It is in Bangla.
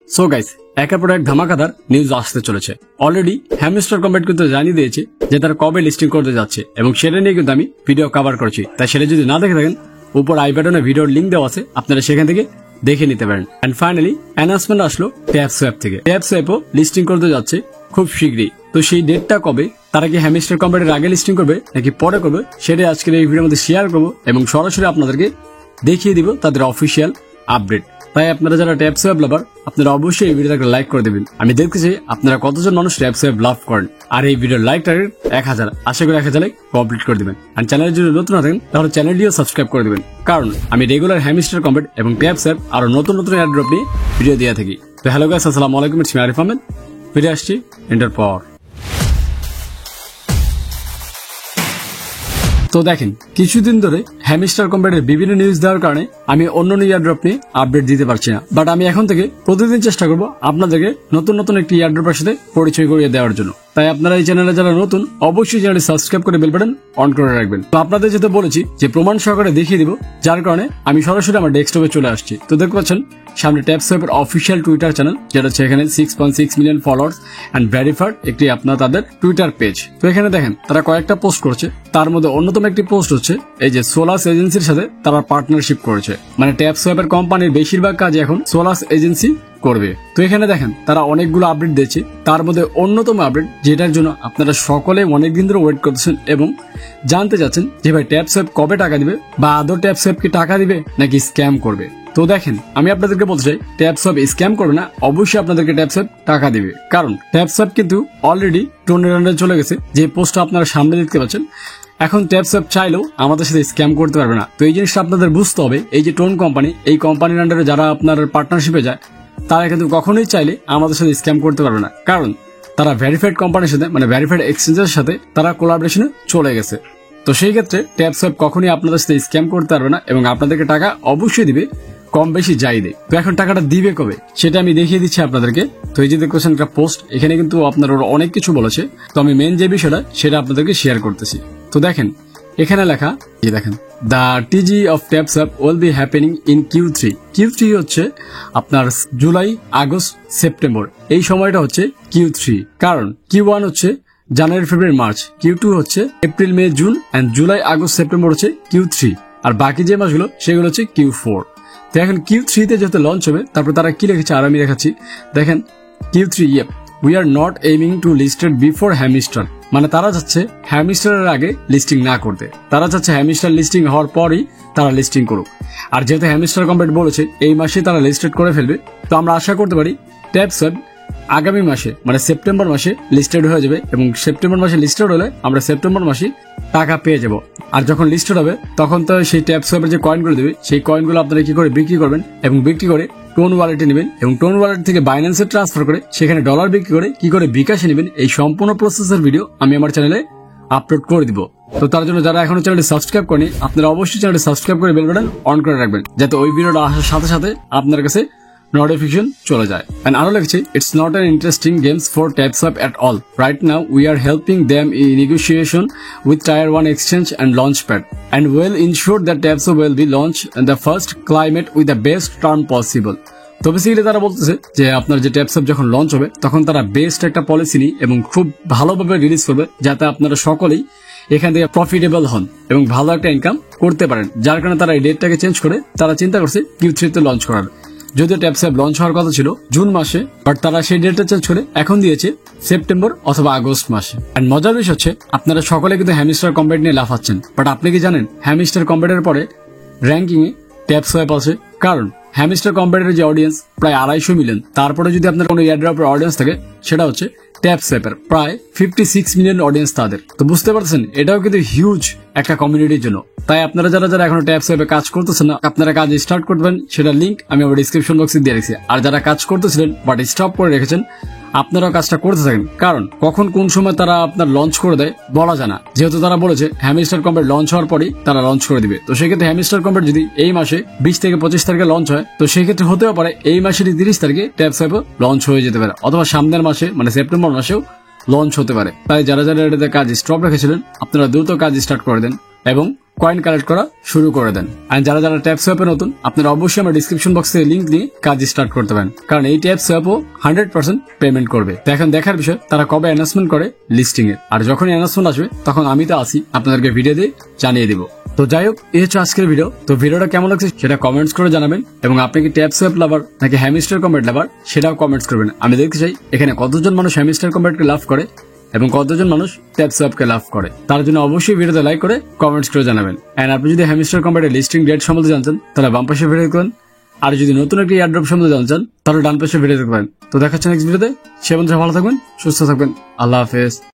সো গাইস, একের পর এক ধামাকাদার নিউজ আসতে চলেছে। অলরেডি হ্যামস্টার কম্বেট কিন্তু জানিয়ে দিয়েছে যে তারা কবে লিস্টিং করতে যাচ্ছে এবং সেটা নিয়ে কিন্তু আমি ভিডিও কভার করছি। তাই সেটা যদি না দেখে থাকেন, উপর আই বাটনে ভিডিওর লিঙ্ক দেওয়া আছে, আপনারা সেখান থেকে দেখে নিতে পারেন। এন্ড ফাইনালি অ্যানাউন্সমেন্ট আসলো ট্যাপসোয়াপ থেকে। ট্যাপসোয়াপও লিস্টিং করতে যাচ্ছে খুব শীঘ্রই। তো সেই ডেটটা কবে, তারা কি হ্যামস্টার কম্বেটের আগে লিস্টিং করবে নাকি পরে করবে, সেটাই আজকের এই ভিডিওর মধ্যে শেয়ার করবো এবং সরাসরি আপনাদেরকে দেখিয়ে দিব তাদের অফিসিয়াল আপডেট। তাই আপনারা যারা ট্যাপসোয়াপ লাভার, আপনারা অবশ্যই এই ভিডিওটাকে লাইক করে দেবেন। আমি দেখতে চাই আপনারা কতজন মানুষ ট্যাপসোয়াপ লাভ করেন। আর এই ভিডিওর লাইক টার্গেট 1000, আশা করি 1000 লাইক কমপ্লিট করে দেবেন। আর চ্যানেলের যদি নতুন থাকেন তাহলে চ্যানেলটিও সাবস্ক্রাইব করে দেবেন, কারণ আমি রেগুলার হ্যামস্টার কম্বেট এবং ট্যাপসোয়াপ আরো নতুন নতুন এয়ারড্রপ নিয়ে ভিডিও দিয়ে থাকি। তো হ্যালো গাইস, আসসালামু আলাইকুম, ইটস মি আরিফ আহমেদ। ফিরে আসছি এন্টার পর। তো দেখেন, কিছুদিন ধরে হ্যামস্টার কম্বেটের বিভিন্ন নিউজ দেওয়ার কারণে আমি অন্য ইয়ারড্রপ নিয়ে আপডেট দিতে পারছি না। বাট আমি এখন থেকে প্রতিদিন চেষ্টা করব আপনাদেরকে নতুন নতুন একটি ইয়ারড্রপের সাথে পরিচয় করিয়ে দেওয়ার জন্য। তাই আপনারা এই চ্যানেলে যারা নতুন, অবশ্যই চ্যানেলটি সাবস্ক্রাইব করে বেল বাটন অন করে রাখবেন। তো আপনাদের যেতে বলেছি যে প্রমাণ সহকারে দেখিয়ে দিব, যার কারণে আমি সরাসরি আমার ডেস্কটপে চলে আসছি। তো দেখতে পাচ্ছেন সামনে ট্যাপসোয়াপের অফিসিয়াল টুইটার চ্যানেল, যেটা হচ্ছে এখানে 6.6 মিলিয়ন ফলোয়ার্স এন্ড ভেরিফাইড একটি আপনার তাদের টুইটার পেজ। তো এখানে দেখেন তারা কয়েকটা পোস্ট করছে, তার মধ্যে অন্যতম একটি পোস্ট হচ্ছে এই যে সোলাস এজেন্সির সাথে তারা পার্টনারশিপ করেছে। মানে ট্যাপসোয়াপের কোম্পানির বেশিরভাগ কাজ এখন সোলাস এজেন্সি করবে। তো এখানে দেখেন তারা অনেকগুলো আপডেট দিয়েছে, তার মধ্যে অন্যতম আপডেট যেটার জন্য আপনারা সকলে অনেকদিন ধরে ওয়েট করতেছেন এবং জানতে চাচ্ছেন যে ভাই ট্যাপসোয়াপ কবে টাকা দিবে, বা আদৌ ট্যাপসোয়াপ কি টাকা দিবে নাকি স্ক্যাম করবে। তো দেখেন, আমি আপনাদেরকে বলতে চাই ট্যাপসোয়াপ স্ক্যাম করবে না, অবশ্যই আপনাদেরকে ট্যাপসোয়াপ টাকা দিবে। কারণ ট্যাপসোয়াপ কিন্তু অলরেডি টোনের আন্ডারে চলে গেছে, যে পোস্টটা আপনারা সামনে দেখতে পাচ্ছেন। এখন ট্যাপসোয়াপ চাইলেও আমাদের সাথে স্ক্যাম করতে পারবে না। তো এই জিনিসটা আপনাদের বুঝতে হবে। এই যে টোন কোম্পানি, এই কোম্পানির আন্ডারে যারা আপনার পার্টনারশিপে যায়, তারা কিন্তু কখনোই চাইলে আমাদের সাথে স্ক্যাম করতে পারবে না, কারণ তারা ভেরিফাইড কোম্পানির সাথে, মানে ভেরিফাইড এক্সচেঞ্জের সাথে তারা কোলাবোরেশনে চলে গেছে। তো সেই ক্ষেত্রে ট্যাপসোয়াপ কখনোই আপনাদের সাথে স্ক্যাম করতে পারবে না এবং আপনাদেরকে টাকা অবশ্যই দিবে, কম বেশি যাই দেয়। তো এখন টাকাটা দিবে কবে সেটা আমি দেখিয়ে দিচ্ছি আপনাদেরকে। তো এই যে দেখছেন একটা পোস্ট, এখানে কিন্তু আপনার ওরা অনেক কিছু বলেছে। তো আমি মেন যে বিষয়টা সেটা আপনাদেরকে শেয়ার করতেছি। তো দেখেন এখানে লেখা, এই দেখেন, the TG of TapSwap will be happening in Q3। Q3 হচ্ছে আপনার জুলাই, আগস্ট, সেপ্টেম্বর, এই সময়টা হচ্ছে Q3। কারণ Q1 হচ্ছে জানুয়ারি, ফেব্রুয়ারি, মার্চ, Q2 হচ্ছে April, May, June, and July, August, September হচ্ছে Q3, আর বাকি যে মাসগুলো সেগুলো হচ্ছে Q4। তো এখন Q3 তে যেহেতু লঞ্চ হবে, তারপর তারা কি লিখেছে আর আমি দেখাচ্ছি। দেখেন Q3, we are not aiming to listed before Hamster. মানে তারা চাচ্ছে হ্যামস্টারের আগে লিস্টিং না করতে, তারা চাচ্ছে হ্যামস্টার লিস্টিং হওয়ার পরই তারা লিস্টিং করুক। আর যেহেতু হ্যামস্টার কম্বেট বলেছে এই মাসে তারা লিস্টেড করে ফেলবে, তো আমরা আশা করতে পারি ট্যাপসোয়াপ আগামী মাসে, মানে সেপ্টেম্বর মাসে লিস্টেড হয়ে যাবে এবং সেপ্টেম্বর মাসে লিস্টেড হলে আমরা সেপ্টেম্বর মাসে টাকা পেয়ে যাব। আর যখন লিস্টেড হবে তখন তো সেই ট্যাপসোয়াপের যে কয়েনগুলো দেবে, সেই কয়েনগুলো আপনারা কি করে বিক্রি করবেন এবং বিক্রি করে টোন ওয়ালেটে নেবেন এবং টোন ওয়ালেট থেকে বাইন্যান্সে ট্রান্সফার করে সেখানে ডলার বিক্রি করে কি করে বিকাশে নেবেন, এই সম্পূর্ণ প্রসেসের ভিডিও আমি আমার চ্যানেলে আপলোড করে দিব। তো তার জন্য যারা এখনো চ্যানেলটি সাবস্ক্রাইব করেনি, আপনারা অবশ্যই চ্যানেলটি সাবস্ক্রাইব করে বেল বাটন অন করে রাখবেন, যাতে ওই ভিডিওটা আসার সাথে সাথে আপনার কাছে notification চলে যায়। And আরো লিখছে, it's not an interesting games for TapSwap at all. Right now we are helping them in negotiation with Tier 1 exchange and Launchpad, and will ensure that TapSwap will be launched in the first climate with the best term possible. তো বেসিক্যালি তারা বলতেছে যে আপনার যে ট্যাপসোয়াপ যখন লঞ্চ হবে তখন তারা বেস্ট একটা পলিসি নিয়ে এবং খুব ভালোভাবে রিলিজ করবে, যাতে আপনারা সকলেই এখান থেকে প্রফিটেবল হন এবং ভালো একটা ইনকাম করতে পারেন। যার কারণে তারা এই ডেটটাকে চেঞ্জ করে তারা চিন্তা করছে Q3 তে লঞ্চ করার। যদিও ট্যাপসোয়াপ লঞ্চ হওয়ার কথা ছিল জুন মাসে, বাট তারা সেই ডেটটা চেঞ্জ করে এখন দিয়েছে সেপ্টেম্বর অথবা আগস্ট মাসে। আর মজার বিষয় হচ্ছে আপনারা সকলে কিন্তু হ্যামস্টার কম্বেট নিয়ে লাফাচ্ছেন, বাট আপনি কি জানেন হ্যামস্টার কম্বেটের পরে র্যাঙ্কিং এ ট্যাপসোয়াপ আছে? কারণ হ্যামস্টার কম্বেটের যে অডিয়েন্স প্রায় 250 মিলিয়ন, তারপরে যদি আপনার কোনো এয়ারড্রপের অডিয়েন্স থাকে সেটা হচ্ছে ট্যাপসোয়াপের প্রায় 56 মিলিয়ন অডিয়েন্স তাদের। তো বুঝতে পারছেন এটাও কিন্তু হিউজ একটা কমিউনিটির জন্য। তাই আপনারা যারা যারা এখনো ট্যাপসোয়াপে কাজ করতেছেন না, আপনারা কাজ স্টার্ট করবেন, সেটা লিঙ্ক আমি আমার ডিসক্রিপশন বক্সে দিয়ে রেখেছি। আর যারা কাজ করতেছিলেন বাট স্টপ করে রেখেছেন, আপনারাও কাজটা করতে থাকেন, কারণ কখন কোন সময় তারা আপনার লঞ্চ করে দেয় বলা যায় না। যেহেতু তারা বলেছে হ্যামস্টার কম্বেট লঞ্চ হওয়ার পরই তারা লঞ্চ করে দিবে। তো সেক্ষেত্রে হ্যামস্টার কম্বেট যদি এই মাসে 20 থেকে 25 তারিখে লঞ্চ হয়, তো সেক্ষেত্রে হতেও পারে এই মাসের 30 তারিখে ট্যাপসোয়াপও লঞ্চ হয়ে যেতে পারে, অথবা সামনের মাসে মানে সেপ্টেম্বর মাসেও লঞ্চ হতে পারে। তাই যারা যারা এটাতে কাজ স্টপ রেখেছিলেন আপনারা দ্রুত কাজ স্টার্ট করে দেন। এবং কয়েন কালেক্ট করা শুরু করে দেন। আর যারা যারা ট্যাপ সোয়াপে নতুন, আপনারা অবশ্যই আমার ডিসক্রিপশন বক্সে লিংক দিয়ে কাজ স্টার্ট করতে পারেন, কারণ এই ট্যাপ সোয়াপও 100% পেমেন্ট করবে। তো এখন দেখার বিষয় তারা কবে অ্যানাউন্সমেন্ট করে লিস্টিং এর, আর যখনই অ্যানাউন্সমেন্ট আসবে তখন আমি তো আসি আপনাদেরকে ভিডিও দিয়ে জানিয়ে দিব। তো যাই হোক, এই হচ্ছে আজকের ভিডিও। তো ভিডিওটা কেমন লাগছে সেটা কমেন্টস করে জানাবেন, এবং আপনি কি ট্যাপ সোয়াপ লাভার নাকি হ্যামস্টার কম্ব্যাট লাভার সেটাও কমেন্টস করবেন। আমি দেখতে চাই এখানে কতজন মানুষ হ্যামস্টার কম্ব্যাটকে লাভ করে এবং কতজন মানুষ ট্যাপ সোয়াপকে লাভ করে। তার জন্য অবশ্যই ভিডিওতে লাইক করে কমেন্টস করে জানাবেন। এন্ড আপনি যদি হ্যামস্টার কম্ব্যাটের লিস্টিং ডেট সম্বন্ধে জানতেন তাহলে বাম পাশে ভিডিও দেখবেন, আর যদি নতুন একটি এয়ারড্রপ সম্বন্ধে জানতেন তাহলে ডান পাশে ভিডিও দেখবেন। তো দেখাচ্ছেন নেক্সট ভিডিওতে। সে বন্ধুরা ভালো থাকবেন, সুস্থ থাকবেন, আল্লাহ হাফেজ।